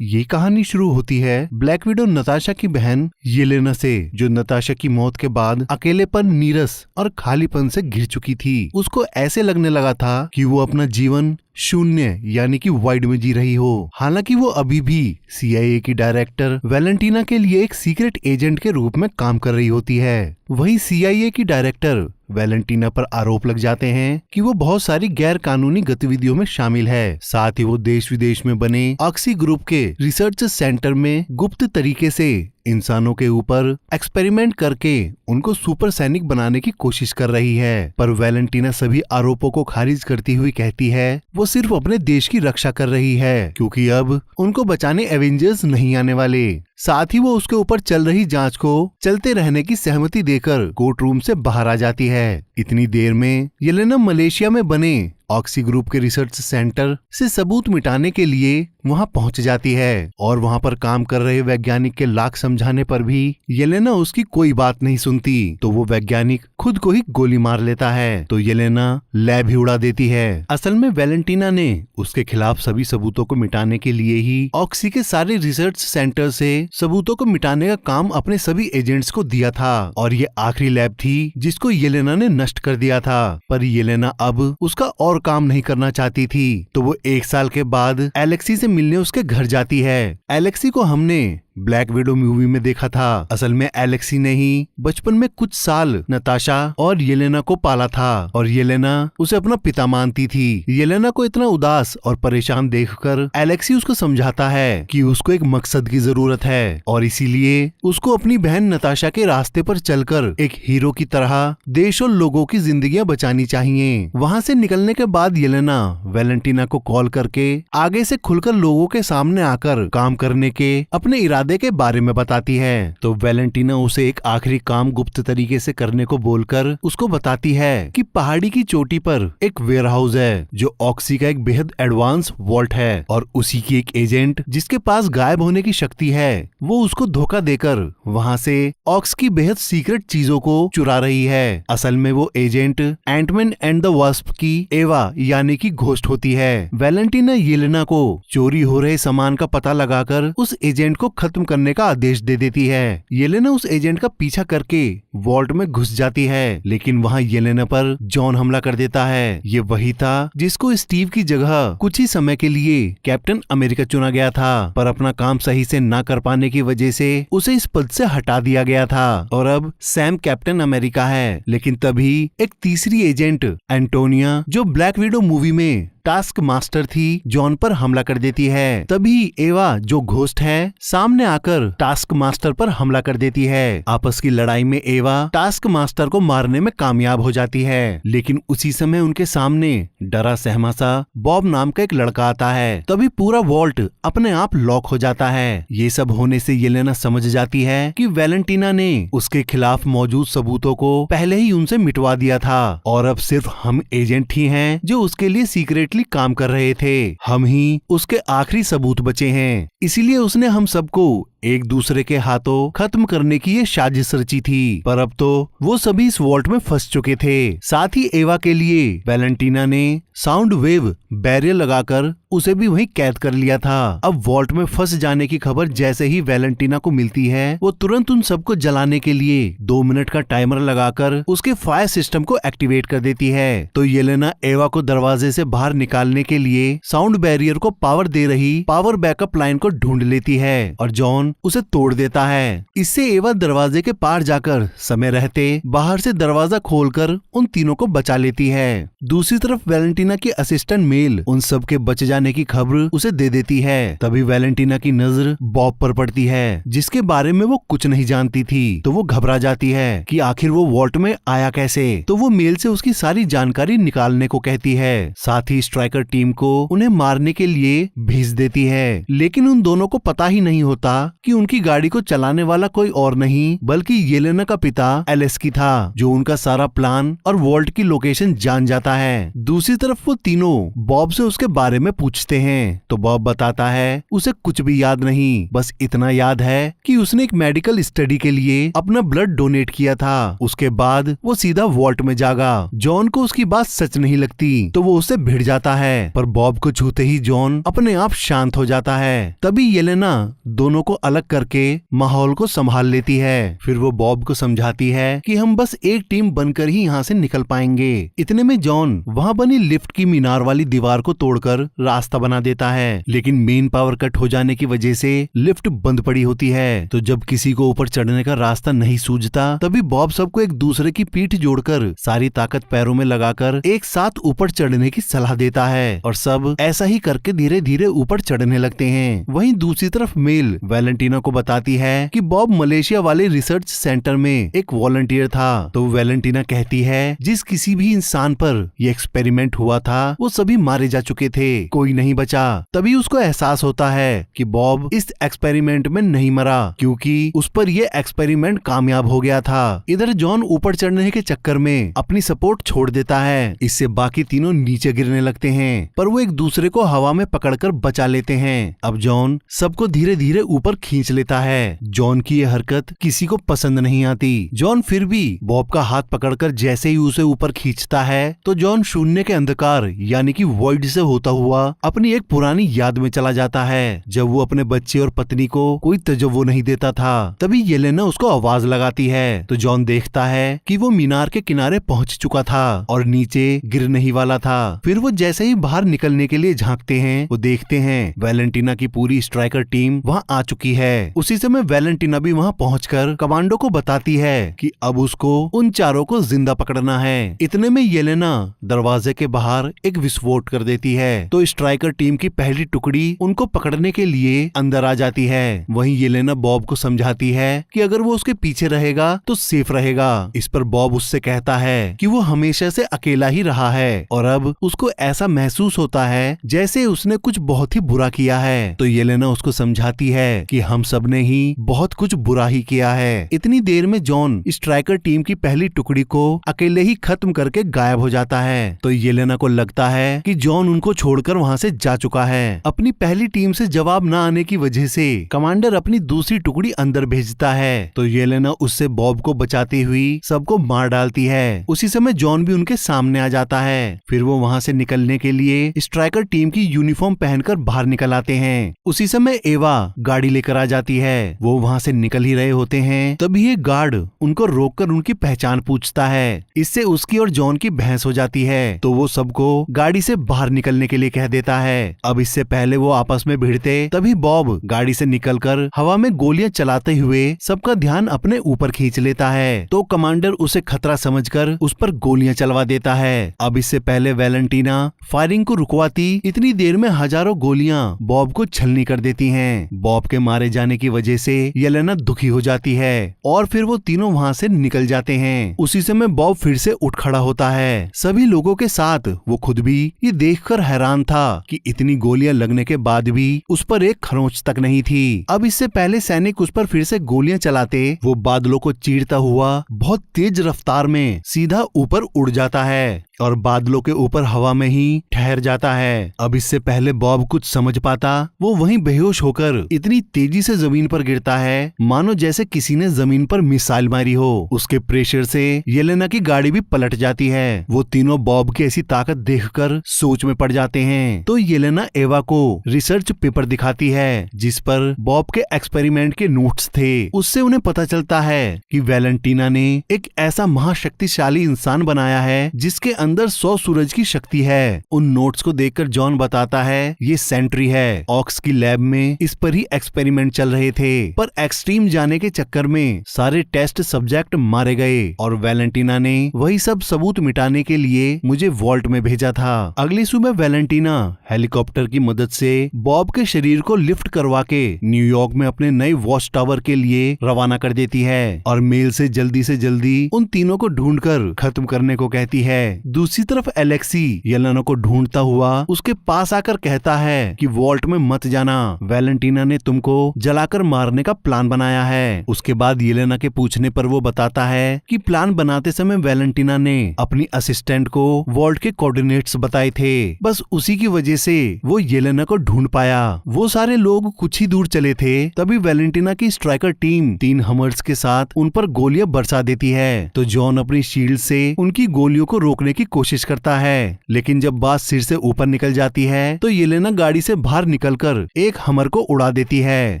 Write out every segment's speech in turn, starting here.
ये कहानी शुरू होती है ब्लैक विडो नताशा की बहन येलेना से, जो नताशा की मौत के बाद अकेलेपन, नीरस और खालीपन से घिर चुकी थी। उसको ऐसे लगने लगा था कि वो अपना जीवन शून्य यानी कि वाइड में जी रही हो। हालांकि वो अभी भी CIA की डायरेक्टर वैलेंटीना के लिए एक सीक्रेट एजेंट के रूप में काम कर रही होती है। वहीं CIA की डायरेक्टर वैलेंटीना पर आरोप लग जाते हैं कि वो बहुत सारी गैर कानूनी गतिविधियों में शामिल है। साथ ही वो देश विदेश में बने ऑक्सी ग्रुप के रिसर्च सेंटर में गुप्त तरीके से इंसानों के ऊपर एक्सपेरिमेंट करके उनको सुपर सैनिक बनाने की कोशिश कर रही है। पर वैलेंटीना सभी आरोपों को खारिज करती हुई कहती है वो सिर्फ अपने देश की रक्षा कर रही है, क्योंकि अब उनको बचाने एवेंजर्स नहीं आने वाले। साथ ही वो उसके ऊपर चल रही जांच को चलते रहने की सहमति देकर कोर्ट रूम से बाहर आ जाती है। इतनी देर में येलेना मलेशिया में बने ऑक्सी ग्रुप के रिसर्च सेंटर से सबूत मिटाने के लिए वहां पहुंच जाती है और वहां पर काम कर रहे वैज्ञानिक के लाख समझाने पर भी येलेना उसकी कोई बात नहीं सुनती। तो वो वैज्ञानिक खुद को ही गोली मार लेता है, तो येलेना लैब ही उड़ा देती है। असल में वैलेंटीना ने उसके खिलाफ सभी सबूतों को मिटाने के लिए ही ऑक्सी के सारे रिसर्च सेंटर से सबूतों को मिटाने का काम अपने सभी एजेंट्स को दिया था, और ये आखिरी लैब थी जिसको येलेना ने नष्ट कर दिया था। पर येलेना अब उसका और काम नहीं करना चाहती थी, तो वो 1 साल के बाद एलेक्सी से मिलने उसके घर जाती है। एलेक्सी को हमने ब्लैक विडो मूवी में देखा था। असल में एलेक्सी ने ही बचपन में कुछ साल नताशा और येलेना को पाला था, और येलेना उसे अपना पिता मानती थी। येलेना को इतना उदास और परेशान देखकर एलेक्सी उसको समझाता है कि उसको एक मकसद की जरूरत है, और इसीलिए उसको अपनी बहन नताशा के रास्ते पर चलकर एक हीरो की तरह देश और लोगों की जिंदगियां बचानी चाहिए। वहाँ से निकलने के बाद येलेना वैलेंटीना को कॉल करके आगे से खुलकर लोगों के सामने आकर काम करने के अपने इरादे के बारे में बताती है। तो वैलेंटीना उसे एक आखिरी काम गुप्त तरीके से करने को बोलकर उसको बताती है कि पहाड़ी की चोटी पर एक वेयरहाउस है जो ऑक्सी का एक बेहद एडवांस वॉल्ट है, और उसी की एक एजेंट जिसके पास गायब होने की शक्ति है वो उसको धोखा देकर वहाँ से ऑक्स की बेहद सीक्रेट चीजों को चुरा रही है। असल में वो agent Ant-Man and the Wasp की एवा यानी कि घोस्ट होती है। वैलेंटीना येलेना को चोरी हो रहे सामान का पता लगाकर उस एजेंट को खत्म करने का आदेश दे देती है। येलेना उस एजेंट का पीछा करके वॉल्ट में घुस जाती है, लेकिन वहाँ येलेना पर जॉन हमला कर देता है। ये वही था जिसको स्टीव की जगह कुछ ही समय के लिए कैप्टन अमेरिका चुना गया था, पर अपना काम सही से ना कर पाने की वजह से उसे इस पद से हटा दिया गया था, और अब सैम कैप्टन अमेरिका है। लेकिन तभी एक तीसरी एजेंट एंटोनिया, जो ब्लैक विडो मूवी में टास्क मास्टर थी, जॉन पर हमला कर देती है। तभी एवा, जो घोस्ट है, सामने आकर टास्क मास्टर पर हमला कर देती है। आपस की लड़ाई में एवा टास्क मास्टर को मारने में कामयाब हो जाती है, लेकिन उसी समय उनके सामने डरा सहमा सा बॉब नाम का एक लड़का आता है। तभी पूरा वॉल्ट अपने आप लॉक हो जाता है। ये सब होने से येलेना समझ जाती है कि वैलेंटीना ने उसके खिलाफ मौजूद सबूतों को पहले ही उनसे मिटवा दिया था, और अब सिर्फ हम एजेंट ही हैं जो उसके लिए सीक्रेट काम कर रहे थे। हम ही उसके आखिरी सबूत बचे हैं, इसीलिए उसने हम सबको एक दूसरे के हाथों खत्म करने की ये साजिश रची थी। पर अब तो वो सभी इस वॉल्ट में फंस चुके थे। साथ ही एवा के लिए वैलेंटीना ने साउंड वेव बैरियर लगाकर उसे भी वहीं कैद कर लिया था। अब वॉल्ट में फंस जाने की खबर जैसे ही वैलेंटीना को मिलती है, वो तुरंत उन सबको जलाने के लिए 2 मिनट का टाइमर लगाकर उसके फायर सिस्टम को एक्टिवेट कर देती है। तो येलेना एवा को दरवाजे से बाहर निकालने के लिए साउंड बैरियर को पावर दे रही पावर बैकअप लाइन को ढूंढ लेती है, और जॉन उसे तोड़ देता है। इससे एवा दरवाजे के पार जाकर समय रहते बाहर से दरवाजा खोलकर उन तीनों को बचा लेती है। दूसरी तरफ वैलेंटीना की असिस्टेंट मेल उन सब के बच जाने की खबर उसे दे देती है। तभी वैलेंटीना की नजर बॉब पर पड़ती है, जिसके बारे में वो कुछ नहीं जानती थी। तो वो घबरा जाती है कि आखिर वो वॉल्ट में आया कैसे। तो वो मेल से उसकी सारी जानकारी निकालने को कहती है। साथ ही स्ट्राइकर टीम को उन्हें मारने के लिए भेज देती है, लेकिन उन दोनों को पता ही नहीं होता कि उनकी गाड़ी को चलाने वाला कोई और नहीं बल्कि येलेना का पिता एलेस्की था, जो उनका सारा प्लान और वॉल्ट की लोकेशन जान जाता है। दूसरी तरफ वो तीनों बॉब से उसके बारे में पूछने पूछते हैं तो बॉब बताता है उसे कुछ भी याद नहीं, बस इतना याद है कि उसने एक मेडिकल स्टडी के लिए अपना ब्लड डोनेट किया था। उसके बाद वो सीधा वॉल्ट में जागा। जॉन को उसकी बात सच नहीं लगती तो वो उससे भिड़ जाता है, पर बॉब को छूते ही जॉन अपने आप शांत हो जाता है। तभी येलेना दोनों को अलग करके माहौल को संभाल लेती है। फिर वो बॉब को समझाती है कि हम बस एक टीम बनकर ही यहाँ से निकल पाएंगे। इतने में जॉन वहाँ बनी लिफ्ट की मीनार वाली दीवार को तोड़कर रास्ता बना देता है, लेकिन मेन पावर कट हो जाने की वजह से लिफ्ट बंद पड़ी होती है। तो जब किसी को ऊपर चढ़ने का रास्ता नहीं सूझता तभी बॉब सबको एक दूसरे की पीठ जोड़कर सारी ताकत पैरों में लगाकर एक साथ ऊपर चढ़ने की सलाह देता है और सब ऐसा ही करके धीरे धीरे ऊपर चढ़ने लगते हैं। वहीं दूसरी तरफ मेल वैलेंटीना को बताती है कि बॉब मलेशिया वाले रिसर्च सेंटर में एक वॉलंटियर था। तो वैलेंटीना कहती है जिस किसी भी इंसान पर ये एक्सपेरिमेंट हुआ था वो सभी मारे जा चुके थे, कोई नहीं बचा। तभी उसको एहसास होता है कि बॉब इस एक्सपेरिमेंट में नहीं मरा क्योंकि उस पर ये एक्सपेरिमेंट कामयाब हो गया था। इधर जॉन ऊपर चढ़ने के चक्कर में अपनी सपोर्ट छोड़ देता है। इससे बाकी तीनों नीचे गिरने लगते हैं, पर वो एक दूसरे को हवा में पकड़कर बचा लेते हैं। अब जॉन सबको धीरे धीरे ऊपर खींच लेता है। जॉन की ये हरकत किसी को पसंद नहीं आती। जॉन फिर भी बॉब का हाथ पकड़कर जैसे ही उसे ऊपर खींचता है तो जॉन शून्य के अंधकार यानी कि वॉइड से होता हुआ अपनी एक पुरानी याद में चला जाता है, जब वो अपने बच्चे और पत्नी को कोई तजव्वो नहीं देता था। तभी येलेना उसको आवाज लगाती है तो जॉन देखता है कि वो मीनार के किनारे पहुंच चुका था और नीचे गिरने ही वाला था। फिर वो जैसे ही बाहर निकलने के लिए झांकते हैं वो देखते हैं वैलेंटीना की पूरी स्ट्राइकर टीम वहां आ चुकी है। उसी समय वैलेंटीना भी वहां पहुंचकर कमांडो को बताती है कि अब उसको उन चारों को जिंदा पकड़ना है। इतने में येलेना दरवाजे के बाहर एक विस्फोट कर देती है तो स्ट्राइकर टीम की पहली टुकड़ी उनको पकड़ने के लिए अंदर आ जाती है। वहीं येलेना बॉब को समझाती है कि अगर वो उसके पीछे रहेगा तो सेफ रहेगा। इस पर बॉब उससे कहता है कि वो हमेशा से अकेला ही रहा है और अब उसको ऐसा महसूस होता है जैसे उसने कुछ बहुत ही बुरा किया है। तो येलेना उसको समझाती है कि हम सब ने ही बहुत कुछ बुरा ही किया है। इतनी देर में जॉन स्ट्राइकर टीम की पहली टुकड़ी को अकेले ही खत्म करके गायब हो जाता है। तो येलेना को लगता है कि जॉन उनको छोड़कर वहाँ से जा चुका है। अपनी पहली टीम से जवाब न आने की वजह से कमांडर अपनी दूसरी टुकड़ी अंदर भेजता है तो येलेना उससे बॉब को बचाती हुई सबको मार डालती है। उसी समय जॉन भी उनके सामने आ जाता है। फिर वो वहाँ से निकलने के लिए स्ट्राइकर टीम की यूनिफॉर्म पहनकर बाहर निकल आते हैं। उसी समय एवा गाड़ी लेकर आ जाती है। वो वहाँ से निकल ही रहे होते हैं तभी एक गार्ड उनको रोककर उनकी पहचान पूछता है। इससे उसकी और जॉन की बहस हो जाती है तो वो सबको गाड़ी से बाहर निकलने के लिए कह देता है। अब इससे पहले वो आपस में भिड़ते तभी बॉब गाड़ी से निकलकर हवा में गोलियां चलाते हुए सबका ध्यान अपने ऊपर खींच लेता है। तो कमांडर उसे खतरा समझकर उस पर गोलियां चलवा देता है। अब इससे पहले वैलेंटीना फायरिंग को रुकवाती इतनी देर में हजारों गोलियां बॉब को छलनी कर देती हैं। बॉब के मारे जाने की वजह से येलेना दुखी हो जाती है और फिर वो तीनों वहाँ से निकल जाते हैं। उसी समय बॉब फिर से उठ खड़ा होता है। सभी लोगों के साथ वो खुद भी ये देखकर हैरान था कि इतनी गोलियां लगने के बाद भी उस पर एक खरोंच तक नहीं थी। अब इससे पहले सैनिक उस पर फिर से गोलियां चलाते वो बादलों को चीरता हुआ बहुत तेज रफ्तार में सीधा ऊपर उड़ जाता है और बादलों के ऊपर हवा में ही ठहर जाता है। अब इससे पहले बॉब कुछ समझ पाता वो वहीं बेहोश होकर इतनी तेजी से जमीन पर गिरता है मानो जैसे किसी ने जमीन पर मिसाइल मारी हो। उसके प्रेशर से येलेना की गाड़ी भी पलट जाती है। वो तीनों बॉब की ऐसी ताकत देखकर सोच में पड़ जाते हैं। तो येलेना एवा को रिसर्च पेपर दिखाती है जिस पर बॉब के एक्सपेरिमेंट के नोट्स थे। उससे उन्हें पता चलता है कि वैलेंटीना ने एक ऐसा महाशक्तिशाली इंसान बनाया है जिसके अंदर 100 सूरज की शक्ति है। उन नोट्स को देखकर जॉन बताता है ये सेंट्री है। ऑक्स की लैब में इस पर ही एक्सपेरिमेंट चल रहे थे पर एक्सट्रीम जाने के चक्कर में सारे टेस्ट सब्जेक्ट मारे गए और वैलेंटीना ने वही सब सबूत मिटाने के लिए मुझे वॉल्ट में भेजा था। अगली सुबह वैलेंटीना हेलीकॉप्टर की मदद से बॉब के शरीर को लिफ्ट करवा के न्यूयॉर्क में अपने नए वॉच टावर के लिए रवाना कर देती है और मेल से जल्दी उन तीनों को ढूंढकर खत्म करने को कहती है। दूसरी तरफ एलेक्सी येलेना को ढूंढता हुआ उसके पास आकर कहता है कि वॉल्ट में मत जाना, वैलेंटीना ने तुमको जलाकर मारने का प्लान बनाया है। उसके बाद येलेना के पूछने पर वो बताता है कि प्लान बनाते समय वैलेंटीना ने अपनी असिस्टेंट को वॉल्ट के कोऑर्डिनेट्स बताए थे, बस उसी की वजह से वो येलेना को ढूंढ पाया। वो सारे लोग कुछ ही दूर चले थे, तभी वैलेंटीना की स्ट्राइकर टीम 3 हमर्स के साथ उन पर गोलियां बरसा देती है। तो जॉन अपनी शील्ड से उनकी गोलियों को रोकने की कोशिश करता है, लेकिन जब बात सिर से ऊपर निकल जाती है तो येलेना गाड़ी से बाहर निकलकर एक हमर को उड़ा देती है,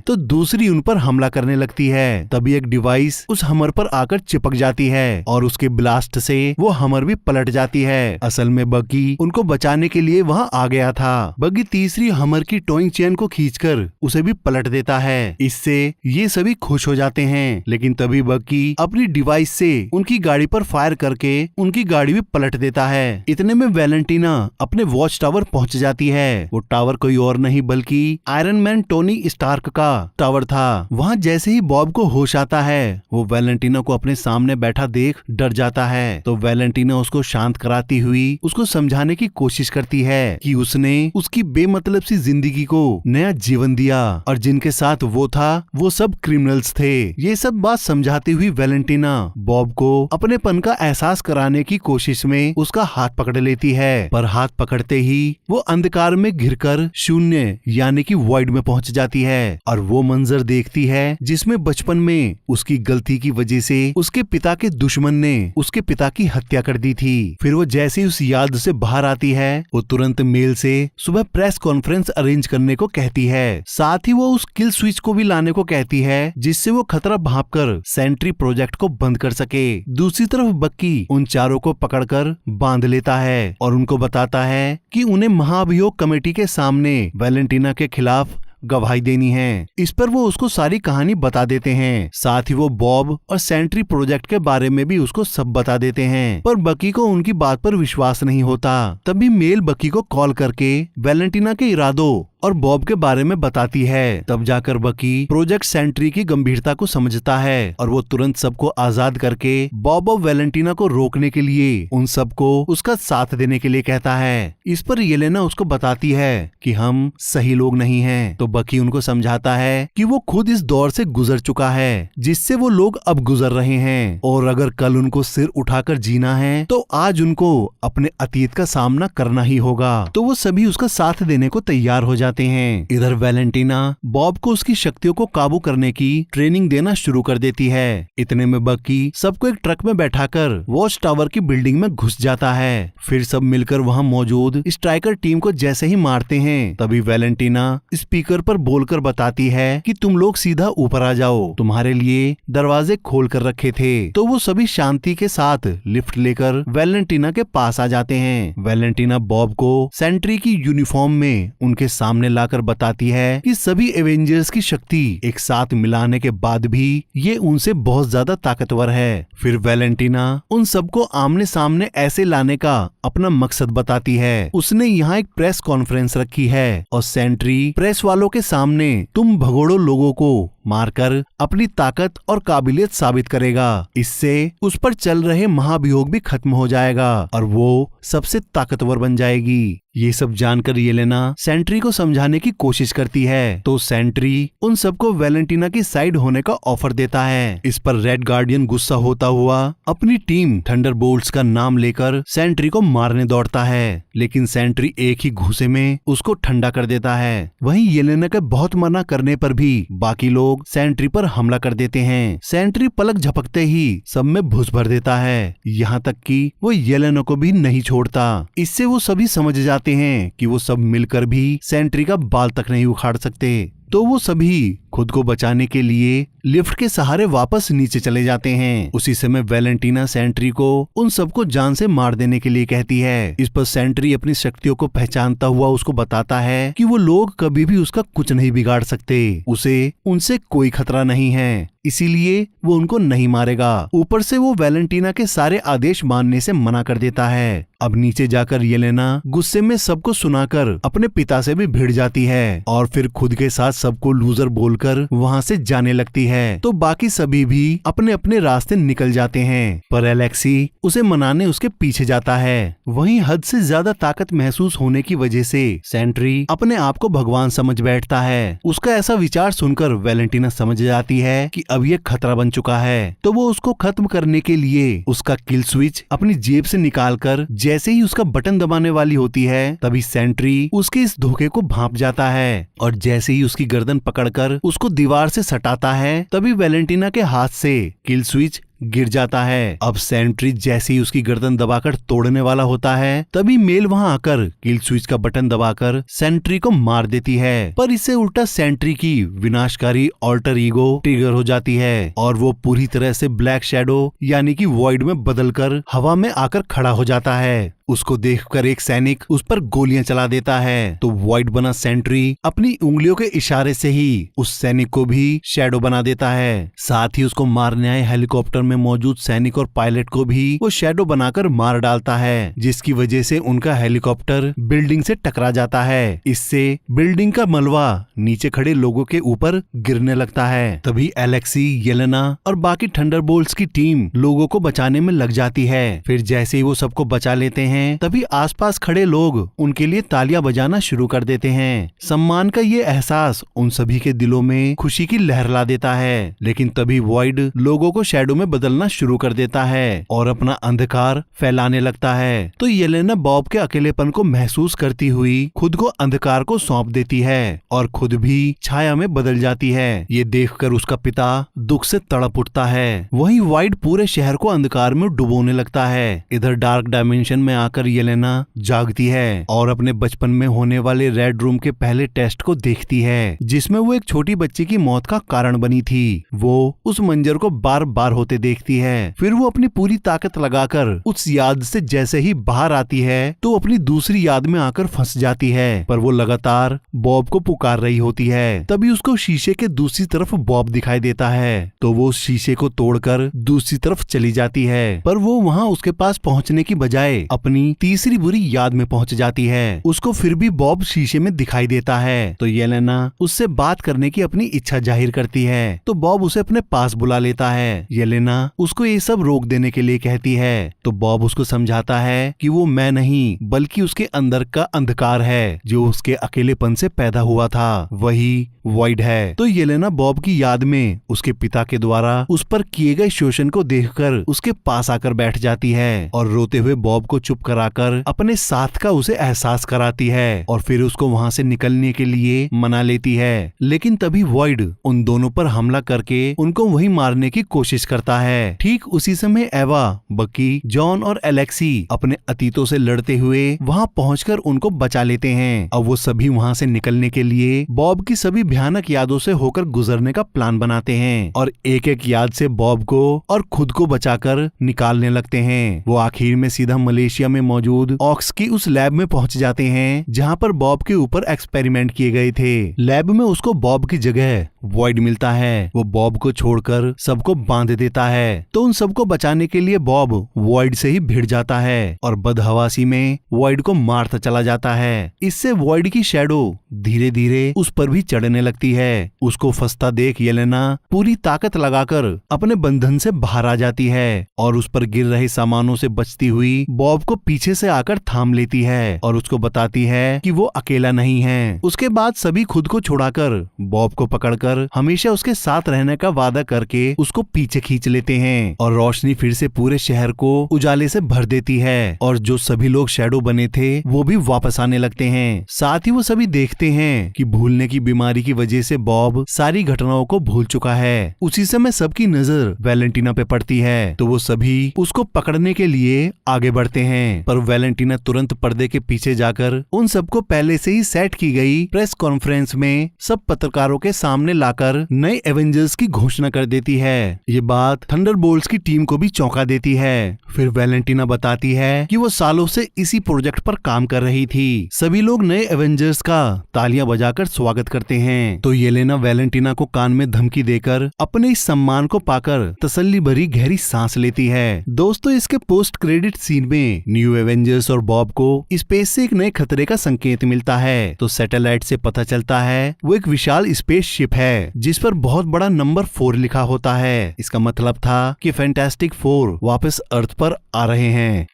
तो दूसरी उन पर हमला करने लगती है। तभी एक डिवाइस उस हमर पर आकर चिपक जाती है और उसके ब्लास्ट से वो हमर भी पलट जाती है। असल में बग्गी उनको बचाने के लिए वहाँ आ गया था। बग्गी तीसरी हमर की टोइंग चेन को खींचकर उसे भी पलट देता है। इससे ये सभी खुश हो जाते हैं, लेकिन तभी बग्गी अपनी डिवाइस से उनकी गाड़ी पर फायर करके उनकी गाड़ी भी पलट देता है। इतने में वैलेंटीना अपने वॉच टावर पहुंच जाती है। वो टावर कोई और नहीं बल्कि आयरन मैन टोनी स्टार्क का टावर था। वहाँ जैसे ही बॉब को होश आता है, वो वैलेंटीना को अपने सामने बैठा देख डर जाता है। तो वैलेंटीना उसको शांत कराती हुई उसको समझाने की कोशिश करती है कि उसने उसकी बेमतलब सी जिंदगी को नया जीवन दिया और जिनके साथ वो था वो सब क्रिमिनल्स थे। ये सब बात समझाती हुई वैलेंटीना बॉब को अपनेपन का एहसास कराने की कोशिश में उसका हाथ पकड़ लेती है, पर हाथ पकड़ते ही वो अंधकार में घिरकर शून्य यानी कि वॉइड में पहुंच जाती है और वो मंजर देखती है जिसमें बचपन में उसकी गलती की वजह से उसके पिता के दुश्मन ने उसके पिता की हत्या कर दी थी। फिर वो जैसे ही उस याद से बाहर आती है, वो तुरंत मेल से सुबह प्रेस कॉन्फ्रेंस अरेंज करने को कहती है। साथ ही वो उस किल स्विच को भी लाने को कहती है जिससे वो खतरा भांपकर सेंट्री प्रोजेक्ट को बंद कर सके। दूसरी तरफ बग्गी उन चारों को पकड़कर बांध लेता है और उनको बताता है कि उन्हें महाभियोग कमेटी के सामने वैलेंटीना के खिलाफ गवाही देनी है। इस पर वो उसको सारी कहानी बता देते हैं। साथ ही वो बॉब और सेंट्री प्रोजेक्ट के बारे में भी उसको सब बता देते हैं, पर बकी को उनकी बात पर विश्वास नहीं होता। तभी मेल बकी को कॉल करके वैलेंटीना के इरादों और बॉब के बारे में बताती है। तब जाकर बकी प्रोजेक्ट सेंट्री की गंभीरता को समझता है और वो तुरंत सबको आजाद करके बॉब और वैलेंटीना को रोकने के लिए उन सबको उसका साथ देने के लिए कहता है। इस पर येलेना उसको बताती है कि हम सही लोग नहीं हैं। तो बकी उनको समझाता है कि वो खुद इस दौर से गुजर चुका है जिससे वो लोग अब गुजर रहे हैं, और अगर कल उनको सिर उठाकर जीना है तो आज उनको अपने अतीत का सामना करना ही होगा। तो वो सभी उसका साथ देने को तैयार हो जाते हैं। इधर वैलेंटीना बॉब को उसकी शक्तियों को काबू करने की ट्रेनिंग देना शुरू कर देती है। इतने में बग्गी सबको एक ट्रक में बैठाकर वॉच टावर की बिल्डिंग में घुस जाता है। फिर सब मिलकर वहाँ मौजूद स्ट्राइकर टीम को जैसे ही मारते हैं, तभी वैलेंटीना स्पीकर पर बोलकर बताती है कि तुम लोग सीधा ऊपर आ जाओ, तुम्हारे लिए दरवाजे खोल कर रखे थे। तो वो सभी शांति के साथ लिफ्ट लेकर वैलेंटीना के पास आ जाते हैं। वैलेंटीना बॉब को सेंट्री की यूनिफॉर्म में उनके सामने लाकर बताती है कि सभी एवेंजर्स की शक्ति एक साथ मिलाने के बाद भी ये उनसे बहुत ज्यादा ताकतवर है। फिर वैलेंटीना उन सबको आमने सामने ऐसे लाने का अपना मकसद बताती है। उसने यहाँ एक प्रेस कॉन्फ्रेंस रखी है और सेंट्री प्रेस वालों के सामने तुम भगोड़ों लोगों को मारकर अपनी ताकत और काबिलियत साबित करेगा। इससे उस पर चल रहे महाभियोग भी खत्म हो जाएगा और वो सबसे ताकतवर बन जाएगी। ये सब जानकर येलेना सेंट्री को समझाने की कोशिश करती है, तो सेंट्री उन सबको वैलेंटीना की साइड होने का ऑफर देता है। इस पर रेड गार्डियन गुस्सा होता हुआ अपनी टीम थंडरबोल्ट्स का नाम लेकर सेंट्री को मारने दौड़ता है, लेकिन सेंट्री एक ही घूंसे में उसको ठंडा कर देता है। वहीं येलेना के बहुत मना करने पर भी बाकी लोग सेंट्री पर हमला कर देते हैं। सेंट्री पलक झपकते ही सब में भूस भर देता है, यहाँ तक कि वो येलेना को भी नहीं छोड़ता। इससे वो सभी समझ जाते हैं कि वो सब मिलकर भी सेंट्री का बाल तक नहीं उखाड़ सकते। तो वो सभी खुद को बचाने के लिए लिफ्ट के सहारे वापस नीचे चले जाते हैं। उसी समय वैलेंटीना सेंट्री को उन सबको जान से मार देने के लिए कहती है। इस पर सेंट्री अपनी शक्तियों को पहचानता हुआ उसको बताता है कि वो लोग कभी भी उसका कुछ नहीं बिगाड़ सकते, उसे उनसे कोई खतरा नहीं है, इसीलिए वो उनको नहीं मारेगा। ऊपर से वो वैलेंटीना के सारे आदेश मानने से मना कर देता है। अब नीचे जाकर येलेना गुस्से में सबको सुनाकर अपने पिता से भी भिड़ जाती है और फिर खुद के साथ सबको लूजर बोलकर वहाँ से जाने लगती है। है तो बाकी सभी भी अपने अपने रास्ते निकल जाते हैं, पर एलेक्सी उसे मनाने उसके पीछे जाता है। वहीं हद से ज्यादा ताकत महसूस होने की वजह से सेंट्री अपने आप को भगवान समझ बैठता है। उसका ऐसा विचार सुनकर वैलेंटीना समझ जाती है कि अब ये खतरा बन चुका है, तो वो उसको खत्म करने के लिए उसका किल स्विच अपनी जेब से निकालकर जैसे ही उसका बटन दबाने वाली होती है तभी सेंट्री उसके इस धोखे को भांप जाता है और जैसे ही उसकी गर्दन पकड़कर उसको दीवार से सटाता है तभी वैलेंटीना के हाथ से किल स्विच गिर जाता है। अब सेंट्री जैसे ही उसकी गर्दन दबाकर तोड़ने वाला होता है तभी मेल वहां आकर किल स्विच का बटन दबाकर सेंट्री को मार देती है, पर इससे उल्टा सेंट्री की विनाशकारी ऑल्टर ईगो ट्रिगर हो जाती है और वो पूरी तरह से ब्लैक शैडो यानी कि वॉइड में बदलकर हवा में आकर खड़ा हो जाता है। उसको देखकर एक सैनिक उस पर गोलियां चला देता है तो वॉइड बना सेंट्री अपनी उंगलियों के इशारे से ही उस सैनिक को भी शैडो बना देता है। साथ ही उसको मारने आए हेलीकॉप्टर में मौजूद सैनिक और पायलट को भी वो शैडो बनाकर मार डालता है, जिसकी वजह से उनका हेलीकॉप्टर बिल्डिंग से टकरा जाता है। इससे बिल्डिंग का मलबा नीचे खड़े लोगों के ऊपर गिरने लगता है। तभी एलेक्सी, येलेना और बाकी थंडरबोल्ट्स की टीम लोगों को बचाने में लग जाती है। फिर जैसे ही वो सबको बचा लेते हैं तभी आसपास खड़े लोग उनके लिए तालियां बजाना शुरू कर देते हैं। सम्मान का ये एहसास उन सभी के दिलों में खुशी की लहर ला देता है, लेकिन तभी वॉइड लोगों को शैडो में बदलना शुरू कर देता है और अपना अंधकार फैलाने लगता है। तो येलेना बॉब के अकेलेपन को महसूस करती हुई खुद को अंधकार को सौंप देती है और खुद भी छाया में बदल जाती है। ये देखकर उसका पिता दुख से तड़प उठता है। वहीं वॉइड पूरे शहर को अंधकार में डुबोने लगता है। इधर डार्क डायमेंशन में आकर येलेना जागती है और अपने बचपन में होने वाले रेड रूम के पहले टेस्ट को देखती है, जिसमें वो एक छोटी बच्ची की मौत का कारण बनी थी। वो उस मंजर को बार बार होते देखती है। फिर वो अपनी पूरी ताकत लगाकर उस याद से जैसे ही बाहर आती है तो अपनी दूसरी याद में आकर फंस जाती है, पर वो लगातार बॉब को पुकार रही होती है। तभी उसको शीशे के दूसरी तरफ बॉब दिखाई देता है, तो वो उस शीशे को तोड़कर दूसरी तरफ चली जाती है, पर वो वहाँ उसके पास पहुँचने की बजाय अपनी तीसरी बुरी याद में पहुंच जाती है। उसको फिर भी बॉब शीशे में दिखाई देता है, तो येलेना उससे बात करने की अपनी इच्छा जाहिर करती है, तो बॉब उसे अपने पास बुला लेता है। येलेना उसको ये सब रोक देने के लिए कहती है, तो बॉब उसको समझाता है कि वो मैं नहीं बल्कि उसके अंदर का अंधकार है जो उसके अकेलेपन से पैदा हुआ था, वही वॉइड है। तो येलेना बॉब की याद में उसके पिता के द्वारा उस पर किए गए शोषण को देखकर उसके पास आकर बैठ जाती है और रोते हुए बॉब को चुप कराकर अपने साथ का उसे एहसास कराती है और फिर उसको वहां से निकलने के लिए मना लेती है। लेकिन तभी वॉइड उन दोनों पर हमला करके उनको वहीं मारने की कोशिश करता है। ठीक उसी समय एवा, बकी, जॉन और एलेक्सी अपने अतीतों से लड़ते हुए वहां पहुंचकर उनको बचा लेते हैं। अब वो सभी वहां से निकलने के लिए बॉब की सभी भयानक यादों से होकर गुजरने का प्लान बनाते हैं और एक एक याद से बॉब को और खुद को बचाकर निकालने लगते हैं। वो आखिर में सीधा मलेशिया में मौजूद ऑक्स की उस लैब में पहुंच जाते हैं जहां पर बॉब के ऊपर एक्सपेरिमेंट किए गए थे। लैब में उसको बॉब की जगह वॉइड मिलता है। वो बॉब को छोड़कर सबको बांध देता है, तो उन सबको बचाने के लिए बॉब वॉइड से ही भिड़ जाता है और बदहवासी में वॉइड को मारता चला जाता है। इससे वॉइड की शैडो धीरे धीरे उस पर भी चढ़ने लगती है। उसको फंसता देख येलेना पूरी ताकत लगाकर अपने बंधन से बाहर आ जाती है और उस पर गिर रहे सामानों से बचती हुई बॉब को पीछे से आकर थाम लेती है और उसको बताती है कि वो अकेला नहीं है। उसके बाद सभी खुद को छुड़ाकर बॉब को पकड़कर हमेशा उसके साथ रहने का वादा करके उसको पीछे खींच लेते हैं और रोशनी फिर से पूरे शहर को उजाले से भर देती है और जो सभी लोग शैडो बने थे वो भी वापस आने लगते हैं। साथ ही वो सभी देखते हैं कि भूलने की बीमारी की वजह से बॉब सारी घटनाओं को भूल चुका है। उसी समय सबकी नजर वैलेंटीना पे पड़ती है, तो वो सभी उसको पकड़ने के लिए आगे बढ़ते हैं, पर वैलेंटीना तुरंत पर्दे के पीछे जाकर उन सबको पहले से ही सेट की गई प्रेस कॉन्फ्रेंस में सब पत्रकारों के सामने लाकर नए एवेंजर्स की घोषणा कर देती है। ये बात थंडरबोल्ट्स की टीम को भी चौंका देती है। फिर वैलेंटीना बताती है कि वो सालों से इसी प्रोजेक्ट पर काम कर रही थी। सभी लोग नए एवेंजर्स का तालियां बजाकर स्वागत करते हैं, तो येलेना वैलेंटीना को कान में धमकी देकर अपने इस सम्मान को पाकर तसल्ली भरी गहरी सांस लेती है। दोस्तों, इसके पोस्ट क्रेडिट सीन में न्यूयॉर्क न्यू एवेंजर्स और बॉब को स्पेस से एक नए खतरे का संकेत मिलता है तो सैटेलाइट से पता चलता है वो एक विशाल स्पेसशिप है जिस पर बहुत बड़ा नंबर 4 लिखा होता है। इसका मतलब था कि फैंटास्टिक फोर वापस अर्थ पर आ रहे हैं।